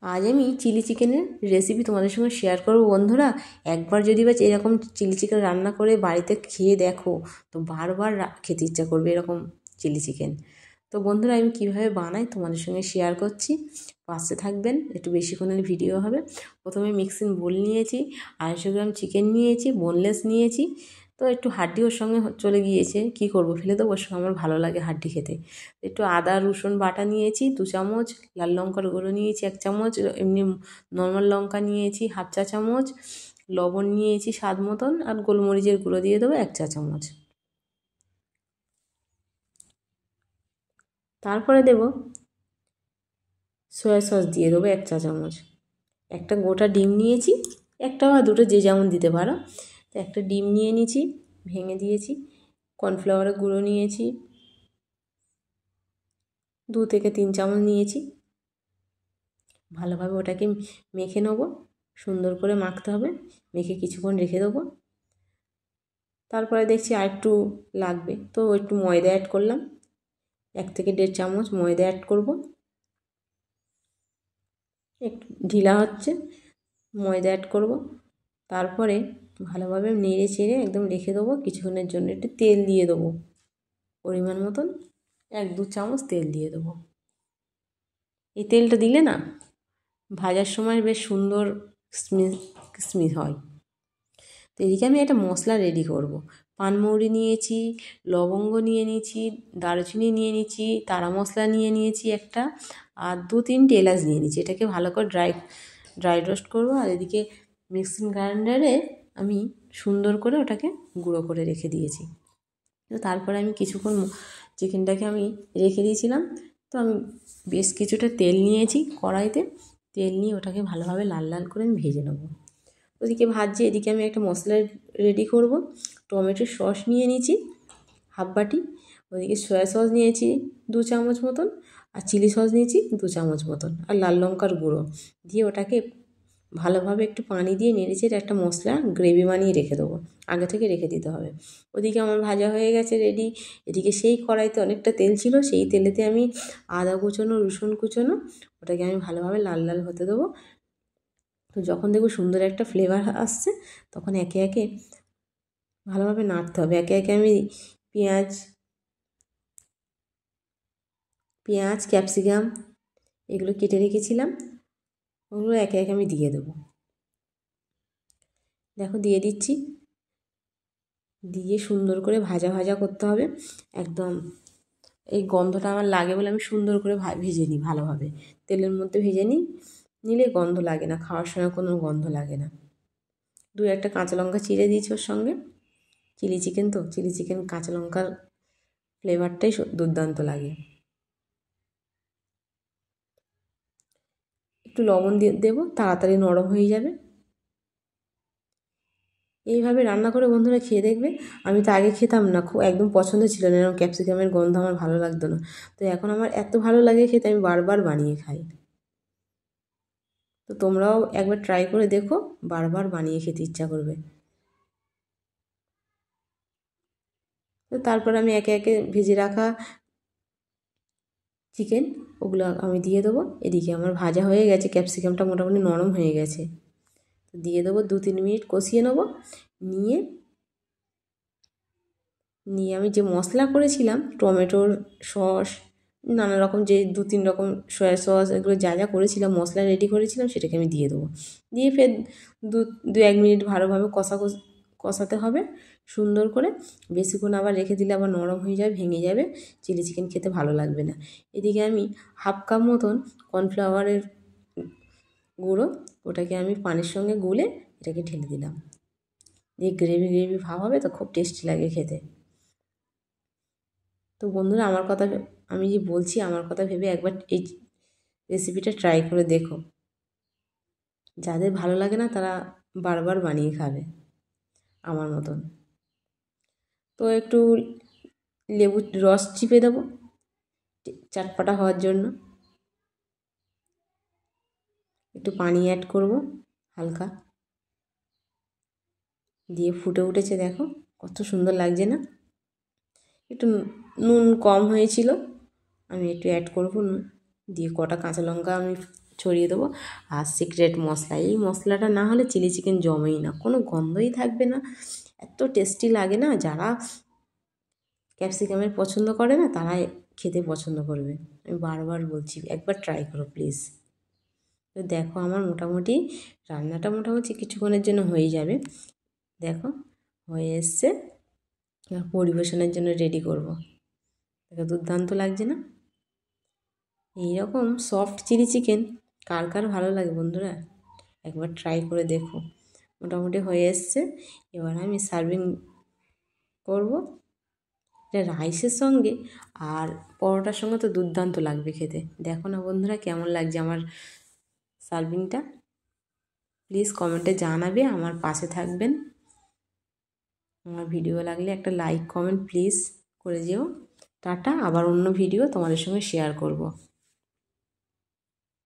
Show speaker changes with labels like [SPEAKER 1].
[SPEAKER 1] আজ আমি চিলি চিকেনের রেসিপি তোমাদের সঙ্গে শেয়ার করব বন্ধুরা। একবার যদি বা এরকম চিলি চিকেন রান্না করে বাড়িতে খেয়ে দেখো তো বারবার খেতে ইচ্ছা করবে এরকম চিলি চিকেন। তো বন্ধুরা আমি কীভাবে বানাই তোমাদের সঙ্গে শেয়ার করছি, পাশে থাকবেন, একটু বেশিক্ষণের ভিডিও হবে। প্রথমে মিক্সিং বোল নিয়েছি, 250 গ্রাম চিকেন নিয়েছি, বোনলেস নিয়েছি। তো একটু হাড্ডি ওর সঙ্গে চলে গিয়েছে, কি করব, ফেলে দেবো, ওর সঙ্গে আমার ভালো লাগে হাড্ডি খেতে। একটু আদা রসুন বাটা নিয়েছি 2 চামচ, লাল লঙ্কার গুঁড়ো নিয়েছি 1 চামচ, এমনি নর্মাল লঙ্কা নিয়েছি 1/2 চা চামচ, লবণ নিয়েছি স্বাদ মতন, আর গোলমরিচের গুঁড়ো দিয়ে দেবো 1 চা চামচ। তারপরে দেব সয়া সস দিয়ে দেবো 1 চা চামচ। একটা গোটা ডিম নিয়েছি, একটা বা দুটো যে যেমন দিতে পারো। তো একটা ডিম নিয়ে নিয়েছি, ভেঙে দিয়েছি। কর্নফ্লাওয়ারের গুঁড়ো নিয়েছি 2 থেকে 3 চামচ নিয়েছি। ভালোভাবে ওটাকে মেখে নেবো, সুন্দর করে মাখতে হবে, মেখে কিছুক্ষণ রেখে দেবো। তারপরে দেখছি আর একটু লাগবে, তো একটু ময়দা অ্যাড করলাম, 1 থেকে 1.5 চামচ ময়দা অ্যাড করব। একটু ঢিলা হচ্ছে, ময়দা অ্যাড করব। তারপরে ভালোভাবে নেড়ে চেড়ে একদম রেখে দেবো কিছুক্ষণের জন্য। একটু তেল দিয়ে দেবো, পরিমাণ মতন 1-2 চামচ তেল দিয়ে দেবো। এই তেলটা দিলে না ভাজার সময় বেশ সুন্দর স্মেল হয়। তো এদিকে আমি একটা মশলা রেডি করব। পানমৌরি নিয়েছি, লবঙ্গ নিয়ে নিয়েছি, দারুচিনি নিয়ে নিয়েছি, তারা মশলা নিয়ে নিয়েছি একটা, আর 2-3টে এলাচ নিয়ে নিয়েছি। এটাকে ভালো করে ড্রাই রোস্ট করব। আর এদিকে মিক্সিং গ্রাইন্ডারে আমি সুন্দর করে ওটাকে গুঁড়ো করে রেখে দিয়েছি। তো তারপরে আমি কিছুক্ষণ চিকেনটাকে আমি রেখে দিয়েছিলাম। তো আমি বেশ কিছুটা তেল নিয়েছি কড়াইতে, তেল নিয়ে ওটাকে ভালোভাবে লাল লাল করে আমি ভেজে নেব। ওদিকে ভাজছি, এদিকে আমি একটা মশলা রেডি করব। টমেটো সস নিয়ে নিয়েছি 1/2 বাটি, ওদিকে সয়া সস নিয়েছি 2 চামচ মতন, আর চিলি সস নিয়েছি 2 চামচ মতন, আর লাল লঙ্কার গুঁড়ো দিয়ে ওটাকে ভালোভাবে একটু পানি দিয়ে নেড়েচেড়ে একটা মশলা গ্রেভি বানিয়ে রেখে দেবো। আগে থেকে রেখে দিতে হবে। ওদিকে আমার ভাজা হয়ে গেছে রেডি। এদিকে সেই কড়াইতে অনেকটা তেল ছিল, সেই তেলেতে আমি আদা কুচোনো রসুন কুচোনো ওটাকে আমি ভালোভাবে লাল লাল হতে দেবো। তো যখন দেখব সুন্দর একটা ফ্লেভার আসছে তখন একে একে ভালোভাবে নাড়তে হবে। একে একে আমি পেঁয়াজ ক্যাপসিকাম এগুলো কেটে রেখেছিলাম, ওগুলো একে একে আমি দিয়ে দেবো। দেখো দিয়ে দিচ্ছি, দিয়ে সুন্দর করে ভাজা ভাজা করতে হবে একদম। এই গন্ধটা আমার লাগে বলে আমি সুন্দর করে ভেজে নিই, ভালোভাবে তেলের মধ্যে ভেজে নিলে গন্ধ লাগে না, খাওয়ার সময় কোনো গন্ধ লাগে না। 2-1টা কাঁচা লঙ্কা চিড়ে দিয়েছি ওর সঙ্গে। চিলি চিকেন কাঁচা লঙ্কার ফ্লেভারটাই দুর্দান্ত লাগে। একটু লবণ দিয়ে দেবো, তাড়াতাড়ি নরম হয়ে যাবে। এইভাবে রান্না করে বন্ধুরা খেয়ে দেখবে। আমি তো আগে খেতাম না, খুব একদম পছন্দ ছিল না, এরকম ক্যাপসিকামের গন্ধ আমার ভালো লাগতো না। তো এখন আমার এত ভালো লাগে খেতে, আমি বারবার বানিয়ে খাই। তো তোমরাও একবার ট্রাই করে দেখো, বারবার বানিয়ে খেতে ইচ্ছা করবে। তো তারপর আমি একে একে ভেজে রাখা চিকেন ওগুলো আমি দিয়ে দেবো। এদিকে আমার ভাজা হয়ে গেছে, ক্যাপসিকামটা মোটামুটি নরম হয়ে গেছে। তো দিয়ে দেবো, 2-3 মিনিট কষিয়ে নেবো। নিয়ে আমি যে মশলা করেছিলাম টমেটোর সস, নানা রকম যে 2-3 রকম সয়া সস, এগুলো যা যা করেছিলাম মশলা রেডি করেছিলাম সেটাকে আমি দিয়ে দেবো। দিয়ে ফের 2-1 মিনিট ভালোভাবে কষাতে হবে সুন্দর করে। বেশিক্ষণ আবার রেখে দিলে আবার নরম হয়ে যাবে, ভেঙে যাবে, চিলি চিকেন খেতে ভালো লাগবে না। এদিকে আমি 1/2 কাপ মতন কর্নফ্লাওয়ারের গুঁড়ো, ওটাকে আমি পানির সঙ্গে গুলে এটাকে ঢেলে দিলাম। দিয়ে গ্রেভি ভাব হবে, তো খুব টেস্টি লাগে খেতে। তো বন্ধুরা আমি যে বলছি আমার কথা ভেবে একবার এই রেসিপিটা ট্রাই করে দেখো। যাদের ভালো লাগে না তারা বারবার বানিয়ে খাবে আমার মতন। তো একটু লেবুর রস চিপে দেবো চাটপাটা হওয়ার জন্য। একটু পানি অ্যাড করব হালকা, দিয়ে ফুটে উঠেছে, দেখো কত সুন্দর লাগছে না। একটু নুন কম হয়েছিল, আমি একটু অ্যাড করব নুন। দিয়ে কটা কাঁচা লঙ্কা আমি ছড়িয়ে দেবো। আর সিক্রেট মশলা, এই মশলাটা না হলে চিলি চিকেন জমেই না, কোনো গন্ধই থাকবে না, এত টেস্টি লাগে না। যারা ক্যাপসিকামের পছন্দ করে না তারাই খেতে পছন্দ করবে, আমি বারবার বলছি একবার ট্রাই করো প্লিজ। তো দেখো আমার মোটামুটি রান্নাটা মোটামুটি কিছুক্ষণের জন্য হয়ে যাবে। দেখো হয়ে এসছে, এবার পরিবেশনের জন্য রেডি করব। দেখো দুর্দান্ত লাগছে না? এইরকম সফট চিলি চিকেন কার কার ভালো লাগে বন্ধুরা, একবার ট্রাই করে দেখো। মোটামুটি হয়ে এসছে, এবার আমি সার্ভিং করব। এটা রাইসের সঙ্গে আর পরোটার সঙ্গে তো দুর্দান্ত লাগবে খেতে। দেখো না বন্ধুরা কেমন লাগছে আমার সার্ভিংটা, প্লিজ কমেন্টে জানাবে, আমার পাশে থাকবেন। আমার ভিডিও লাগলে একটা লাইক কমেন্ট প্লিজ করে যেও। টাটা, আবার অন্য ভিডিও তোমাদের সঙ্গে শেয়ার করব।